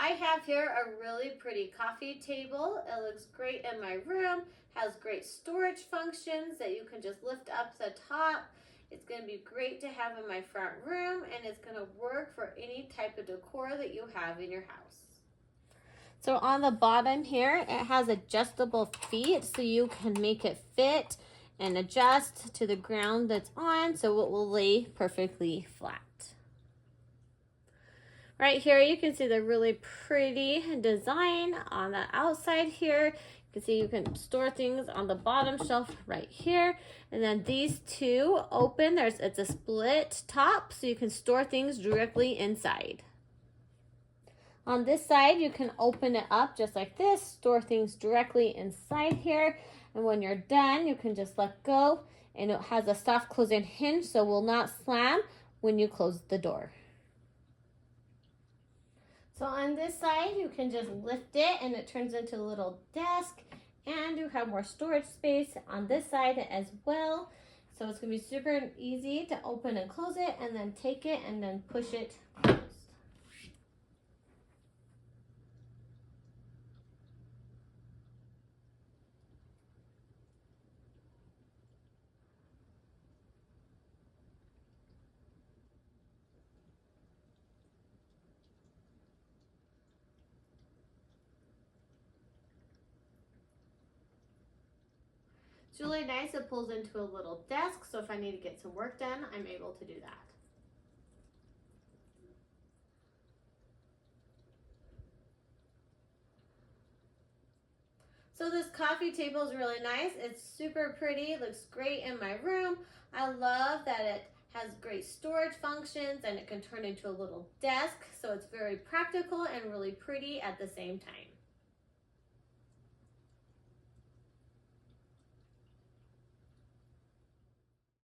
I have here a really pretty coffee table. It looks great in my room, has great storage functions that you can just lift up the top. It's going to be great to have in my front room, and it's going to work for any type of decor that you have in your house. So on the bottom here, it has adjustable feet so you can make it fit and adjust to the ground that's on so it will lay perfectly flat. Right here, you can see the really pretty design on the outside here. You can see you can store things on the bottom shelf right here. And then these two open, it's a split top, so you can store things directly inside. On this side, you can open it up just like this, store things directly inside here. And when you're done, you can just let go, and it has a soft closing hinge, so it will not slam when you close the door. So on this side, you can just lift it and it turns into a little desk, and you have more storage space on this side as well. So it's gonna be super easy to open and close it, and then take it and then push it closed. It's really nice. It pulls into a little desk, so if I need to get some work done, I'm able to do that. So this coffee table is really nice. It's super pretty. It looks great in my room. I love that it has great storage functions and it can turn into a little desk. So it's very practical and really pretty at the same time.